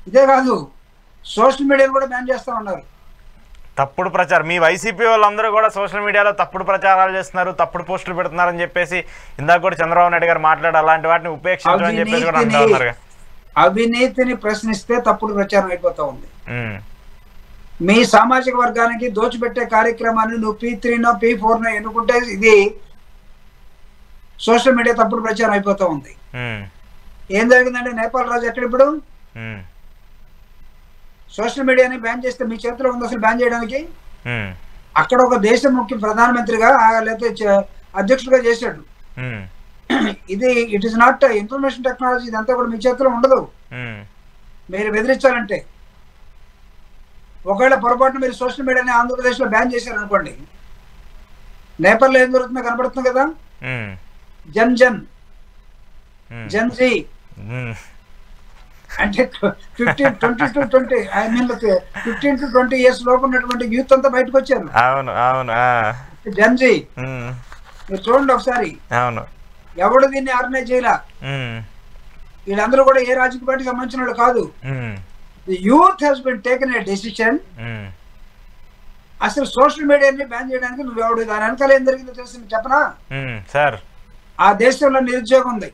ఇదే కాదు, సోషల్ మీడియాను కూడా బ్యాన్ చేస్తా ఉన్నారు. తప్పుడు ప్రచారం, మీ వైసీపీ వాళ్ళందరూ కూడా సోషల్ మీడియాలో తప్పుడు ప్రచారాలు చేస్తున్నారు, తప్పుడు పోస్టులు పెడుతున్నారని చెప్పేసి ఇందాక కూడా చంద్రబాబు నాయుడు గారు మాట్లాడి అలాంటి వాటిని ఉపేక్షించమని చెప్పేసి కూడా అంటూ ఉన్నారు. అవినీతిని ప్రశ్నిస్తే తప్పుడు ప్రచారం అయిపోతా ఉంది. మీ సామాజిక వర్గానికి దోచిపెట్టే కార్యక్రమాన్ని నువ్వు P3నో P4నో ఎన్నుకుంటే ఇది సోషల్ మీడియా తప్పుడు ప్రచారం అయిపోతా ఉంది. ఏం జరిగిందంటే నేపాల్ రాజు ఎక్కడ ఇప్పుడు సోషల్ మీడియాని బ్యాన్ చేస్తే మీ చేతిలో ఉంది అసలు బ్యాన్ చేయడానికి? అక్కడ ఒక దేశ ముఖ్య ప్రధానమంత్రిగా లేకపోతే అధ్యక్షుడిగా చేశాడు. ఇది it is not information technology, ఇదంతా కూడా మీ చేతిలో ఉండదు. మీరు బెదిరించాలంటే ఒకవేళ పొరపాటున మీరు సోషల్ మీడియాని ఆంధ్రప్రదేశ్లో బ్యాన్ చేశారు అనుకోండి, నేపాల్లో ఏం జరుగుతుందో కనబడుతుంది కదా. జన్ జీ అంటే 15 to 20 years లోపు ఉన్నటువంటి యూత్ అంతా బయటకు వచ్చారు. జన్ జీ మీరు చూడండి ఒకసారి. ఎవడు దీన్ని ఆర్గనైజ్ చేయాల, వీళ్ళందరూ కూడా ఏ రాజకీయ పార్టీకి సంబంధించిన వాళ్ళు కాదు. The youth has been taken a decision. అసలు సోషల్ మీడియాని బ్యాన్ చేయడానికి నువ్వెవడు, దాని వెనకాల ఏం జరిగిందో తెలిసి చెప్పనా? సార్, ఆ దేశంలో నిరుద్యోగం ఉంది,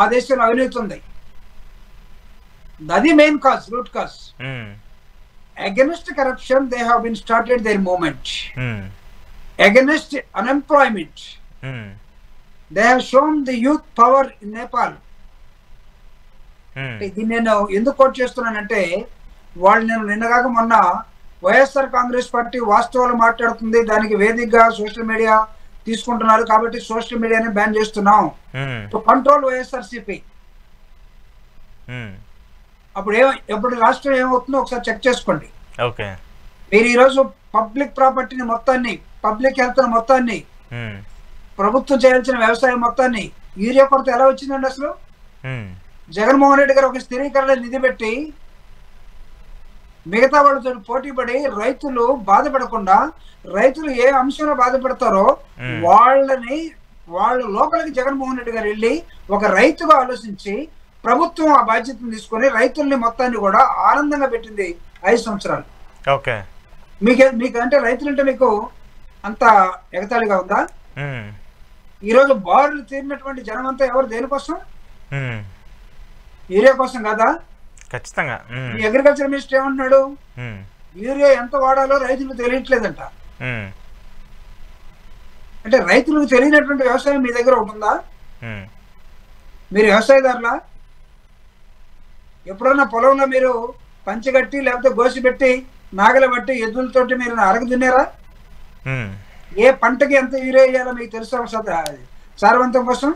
ఆ దేశంలో అవినీతి ఉంది. అది main cause, root cause. Against corruption they have been started their movement. Against unemployment they have shown the youth power in Nepal. ఇది నేను ఎందుకు కోట్ చేస్తున్నానంటే, వాళ్ళు నేను నిన్నగాక మొన్న వైఎస్ఆర్ కాంగ్రెస్ పార్టీ వాస్తవాలు మాట్లాడుతుంది, దానికి వేదికగా సోషల్ మీడియా తీసుకుంటున్నారు కాబట్టి సోషల్ మీడియాని బ్యాన్ చేస్తున్నాం టు కంట్రోల్ వైఎస్ఆర్సీపీ. అప్పుడు ఎప్పుడు రాష్ట్రం ఏమవుతుందో ఒకసారి చెక్ చేసుకోండి. మీరు ఈరోజు పబ్లిక్ ప్రాపర్టీని మొత్తాన్ని, పబ్లిక్ హెల్త్ మొత్తాన్ని, ప్రభుత్వం చేయాల్సిన వ్యవసాయం మొత్తాన్ని యూరియా కొరత ఎలా వచ్చిందండి అసలు? జగన్మోహన్ రెడ్డి గారు ఒక స్థిరీకరణ నిధి పెట్టి మిగతా వాళ్ళతో పోటీ పడి రైతులు బాధపడకుండా, రైతులు ఏ అంశంలో బాధపడతారో వాళ్ళ లోపలికి జగన్మోహన్ రెడ్డి గారు వెళ్ళి ఒక రైతుగా ఆలోచించి ప్రభుత్వం ఆ బాధ్యతను తీసుకొని రైతుల్ని మొత్తాన్ని కూడా ఆనందంగా పెట్టింది 5 సంవత్సరాలు. మీకు అంటే రైతులంటే మీకు అంత ఎగతాళిగా ఉందా? ఈరోజు బారులు తీరినటువంటి జనం అంతా ఎవరు దేనికోసం? యూరియా కోసం కదా. ఖచ్చితంగా అగ్రికల్చర్ మినిస్టర్ ఏమంటున్నాడు? యూరియా ఎంత వాడాలో రైతులకు తెలియట్లేదంట. అంటే రైతులకు తెలియనటువంటి వ్యవసాయం మీ దగ్గర ఉంటుందా? మీరు వ్యవసాయదారులా? ఎప్పుడన్నా పొలంలో మీరు పంచగట్టి లేకపోతే గోసి పెట్టి నాగల బట్టి ఎద్దులతోటి మీరు అరగ దున్నారా? ఏ పంటకి ఎంత యూరియా వేయాలో మీకు తెలుసా? సారవంతం కోసం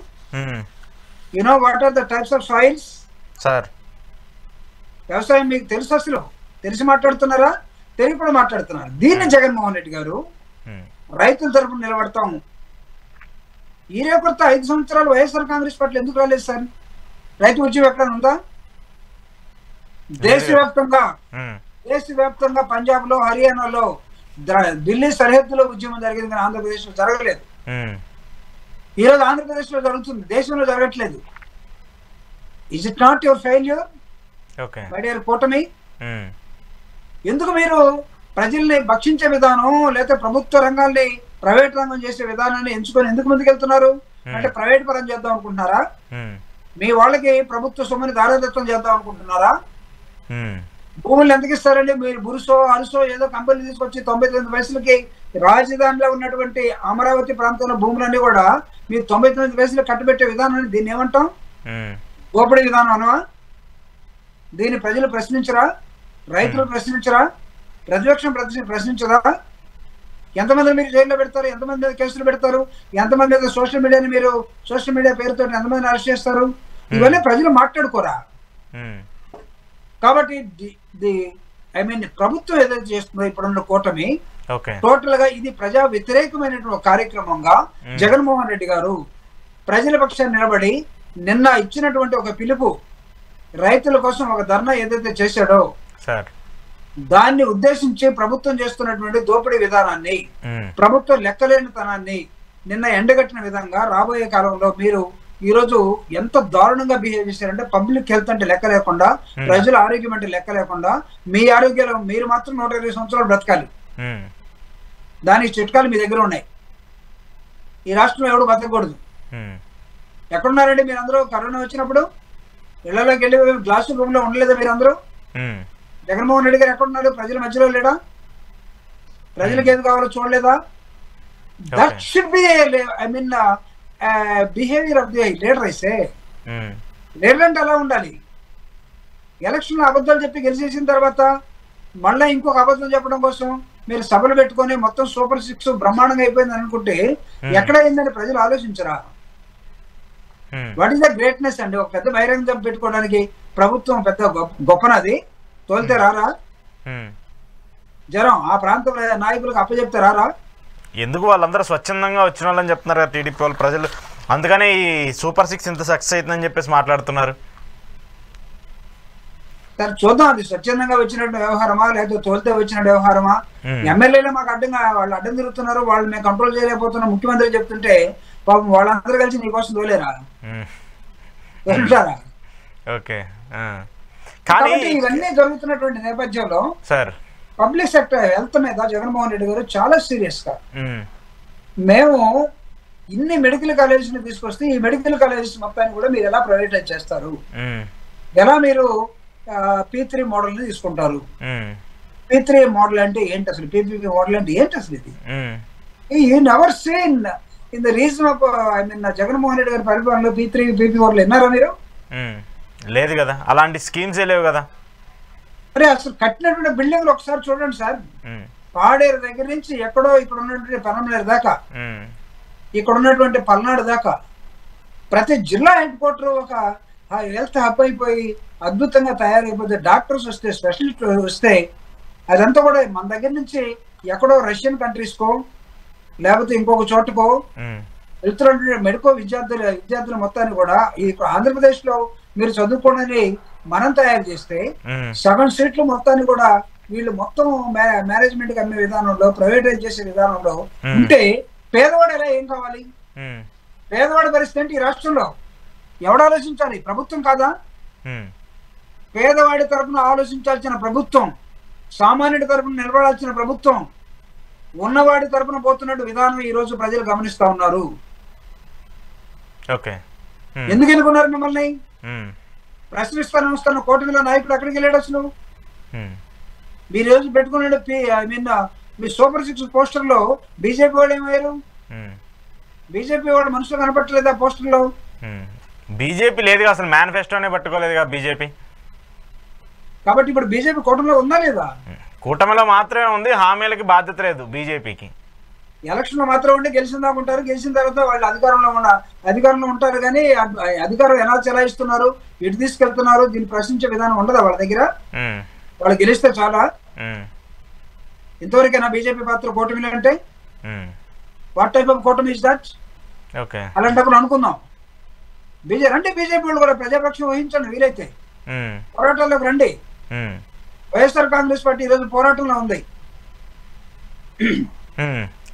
you know what are the types of soils? వ్యవసాయం మీకు తెలుసు? అసలు తెలిసి మాట్లాడుతున్నారా, తెలియకుండా మాట్లాడుతున్నారు? దీన్ని జగన్మోహన్ రెడ్డి గారు రైతుల తరపున నిలబడతాము. యూరియా కొరత 5 సంవత్సరాలు వైఎస్ఆర్ కాంగ్రెస్ పార్టీ ఎందుకు రాలేదు సార్? రైతు ఉద్యమం ఎక్కడ ఉందా? దేశవ్యాప్తంగా పంజాబ్ లో, హర్యానాలో, ఢిల్లీ సరిహద్దులో ఉద్యమం జరిగింది కానీ ఆంధ్రప్రదేశ్ లో జరగలేదు. ఈరోజు ఆంధ్రప్రదేశ్ లో జరుగుతుంది, దేశంలో జరగట్లేదు. Is it not your failure my dear కూటమి? ఎందుకు మీరు ప్రజల్ని భక్షించే విధానం లేకపోతే ప్రభుత్వ రంగాల్ని ప్రైవేట్ రంగం చేసే విధానాన్ని ఎంచుకొని ఎందుకు ముందుకెళ్తున్నారు? అంటే ప్రైవేట్ పరం చేద్దాం అనుకుంటున్నారా? మీ వాళ్ళకి ప్రభుత్వ సొమ్ముని దారదత్వం చేద్దాం అనుకుంటున్నారా? భూములు ఎందుకు ఇస్తారండి? మీరు బురుసో అరుసో ఏదో కంపెనీ తీసుకొచ్చి 99 పైసలకి రాజధానిలో ఉన్నటువంటి అమరావతి ప్రాంతంలో భూములన్నీ కూడా మీరు 99 పైసలు కట్టబెట్టే విధానాన్ని దీన్ని ఏమంటాం? దోపిడీ విధానం అనవా? దీన్ని ప్రజలు ప్రశ్నించరా? రైతులు ప్రశ్నించరా? ప్రతిపక్షం ప్రశ్నించదా? ఎంతమంది మీరు జైల్లో పెడతారు? ఎంతమంది మీద కేసులు పెడతారు? ఎంతమంది మీద సోషల్ మీడియాని మీరు సోషల్ మీడియా పేరుతో ఎంతమంది అరెస్ట్ చేస్తారు? ఇవన్నీ ప్రజలు మాట్లాడుకోరా? కాబట్టి ప్రభుత్వం ఏదైతే చేస్తుందో ఇప్పుడున్న కూటమి టోటల్ గా ఇది ప్రజా వ్యతిరేకమైనటువంటి కార్యక్రమంగా జగన్మోహన్ రెడ్డి గారు ప్రజల పక్షాన్ని నిలబడి నిన్న ఇచ్చినటువంటి ఒక పిలుపు, రైతుల కోసం ఒక ధర్నా ఏదైతే చేశాడో దాన్ని ఉద్దేశించి ప్రభుత్వం చేస్తున్నటువంటి దోపిడీ విధానాన్ని, ప్రభుత్వం లెక్కలేనితనాన్ని నిన్న ఎండగట్టిన విధంగా రాబోయే కాలంలో మీరు ఈరోజు ఎంత దారుణంగా బిహేవ్ చేశారంటే పబ్లిక్ హెల్త్ అంటే లెక్క లేకుండా, ప్రజల ఆరోగ్యం అంటే లెక్క లేకుండా, మీ ఆరోగ్యాలు మీరు మాత్రం 120 సంవత్సరాలు బ్రతకాలి, దానికి చిట్కాలు మీ దగ్గర ఉన్నాయి. ఈ రాష్ట్రంలో ఎవడు బతకూడదు. ఎక్కడున్నారండి మీరు అందరూ? కరోనా వచ్చినప్పుడు ఇళ్లలోకి వెళ్ళి గ్లాసు రూమ్ లో ఉండలేదా మీరు అందరూ? జగన్మోహన్ రెడ్డి గారు ఎక్కడున్నాడు? ప్రజల మధ్యలో లేడా? ప్రజలకు ఏది కావాలో చూడలేదా? That should be I mean behaviour of the leader. అయితే లీడర్ అంటే అలా ఉండాలి. ఎలక్షన్ అబద్ధాలు చెప్పి గెలిచేసిన తర్వాత మళ్ళీ ఇంకొక అబద్ధం చెప్పడం కోసం మీరు సభలు పెట్టుకొని మొత్తం సూపర్ 6 బ్రహ్మాండంగా అయిపోయింది అనుకుంటే ఎక్కడ అయిందని ప్రజలు ఆలోచించరా? వాట్ ఈస్ ద గ్రేట్నెస్ అండి? ఒక పెద్ద బహిరంగ సభ పెట్టుకోవడానికి ప్రభుత్వం పెద్ద గొప్పనది. తోలితే రారా? జనం ఆ ప్రాంత నాయకులకు అప్పచెప్తే రారా? ఎందుకు వాళ్ళందరూ స్వచ్ఛందంగా వచ్చిన వాళ్ళని చెప్తున్నారు కదా టీడీపీ వాళ్ళు, ప్రజలు. అందుకనే ఈ సూపర్ 6 ఇంత సక్సెస్ అవుతుందని చెప్పేసి మాట్లాడుతున్నారు. సరే చూద్దాం, అది స్వచ్ఛందంగా వచ్చినట్టు వ్యవహారమా లేకపోతే తోలితే వచ్చిన వ్యవహారమా? ఎమ్మెల్యేలు మాకు అడ్డంగా వాళ్ళు అడ్డం తిరుగుతున్నారు, వాళ్ళు మేము కంట్రోల్ చేయలేకపోతున్నాం ముఖ్యమంత్రి చెప్తుంటే పాపం వాళ్ళందరూ కలిసి నీకోసం తోలేరా? ఓకే. కానీ ఇవన్నీ జరుగుతున్నటువంటి నేపథ్యంలో సార్ పబ్లిక్ సెక్టర్ హెల్త్ మీద జగన్మోహన్ రెడ్డి గారు చాలా సీరియస్ గా, మేము ఇన్ని మెడికల్ కాలేజెస్ ని తీసుకొస్తే ఈ మెడికల్ కాలేజెస్ మొత్తాన్ని కూడా మీరు ఎలా ప్రైవేటైజ్ చేస్తారు, ఎలా మీరు P3 మోడల్ ని తీసుకుంటారు? P3 మోడల్ అంటే ఏంటి అసలు? PPP మోడల్ అంటే ఏంటి అసలు? ఇది you never seen in the reason of I mean Jaganmohan Reddy గారి పరిపాలనలో P3 PP మోడల్ విన్నారా మీరు? లేదు కదా, అలాంటి స్కీమ్స్ లేవు కదా. అరే అసలు కట్టినటువంటి బిల్డింగ్లు ఒకసారి చూడండి సార్. పాడేరు దగ్గర నుంచి ఎక్కడో ఇక్కడ ఉన్నటువంటి పనమనేరు దాకా, ఇక్కడ ఉన్నటువంటి పల్నాడు దాకా ప్రతి జిల్లా హెడ్ క్వార్టర్ ఒక హెల్త్ హబ్ అయిపోయి అద్భుతంగా తయారైపోతే, డాక్టర్స్ వస్తే, స్పెషలిస్ట్ వస్తే, అదంతా కూడా మన దగ్గర నుంచి ఎక్కడో రష్యన్ కంట్రీస్కో లేకపోతే ఇంకొక చోటుకో వెళ్తున్నటువంటి మెడికల్ విద్యార్థుల మొత్తాన్ని కూడా ఈ ఆంధ్రప్రదేశ్ లో మీరు చదువుకోవడానికి మనం తయారు చేస్తే సగం సీట్లు మొత్తాన్ని కూడా వీళ్ళు మొత్తం మేనేజ్మెంట్ కి అమ్మే విధానంలో, ప్రైవేటైజ్ చేసే విధానంలో ఉంటే పేదవాడు ఎలా ఏం కావాలి? పేదవాడి పరిస్థితి ఏంటి ఈ రాష్ట్రంలో? ఎవడు ఆలోచించాలి? ప్రభుత్వం కాదా? పేదవాడి తరపున ఆలోచించాల్సిన ప్రభుత్వం, సామాన్యుడి తరపున నిలబడాల్సిన ప్రభుత్వం, ఉన్నవాడి తరపున పోతున్నట్టు విధానం ఈ రోజు ప్రజలు గమనిస్తా ఉన్నారు. ఎందుకు ఎన్నుకున్నారు మిమ్మల్ని? ప్రశ్నిస్తాను వస్తున్న కూటమిలో నాయకుడు ఎక్కడికి వెళ్ళాడు అసలు? మీరు రోజు పెట్టుకున్నాడు మీ సూపర్ 6 పోస్టర్ లో బీజేపీ వాడు ఏమయ్యారు? బీజేపీ వాడు మనుషులు కనపట్టలేదా పోస్టర్ లో? బీజేపీ లేదు, అసలు మేనిఫెస్టోనే పట్టుకోలేదుగా బీజేపీ. కాబట్టి ఇప్పుడు బీజేపీ కూటమిలో ఉందా లేదా? కూటమిలో మాత్రమే ఉంది, హామీలకి బాధ్యత లేదు బీజేపీకి. ఎలక్షన్ లో మాత్రం ఉండి గెలిచిందాకుంటారు, గెలిచిన తర్వాత వాళ్ళు అధికారంలో ఉంటారు. కానీ అధికారం ఎలా చెలాయిస్తున్నారు, ఎటు తీసుకెళ్తున్నారు, దీన్ని ప్రశ్నించే విధానం ఉండదా వాళ్ళ దగ్గర? వాళ్ళు గెలిస్తే చాలా. ఇంతవరకైనా బీజేపీ పాత్ర కూటమిలో అంటే వాట్ టైప్ ఆఫ్ కూటమి ఇస్ దట్? అలాంటప్పుడు అనుకుందాం బీజేపీ వాళ్ళు కూడా ప్రజాపక్షం వహించండి, వీలైతే పోరాటాల్లోకి రండి. వైఎస్ఆర్ కాంగ్రెస్ పార్టీ ఈరోజు పోరాటంలో ఉంది.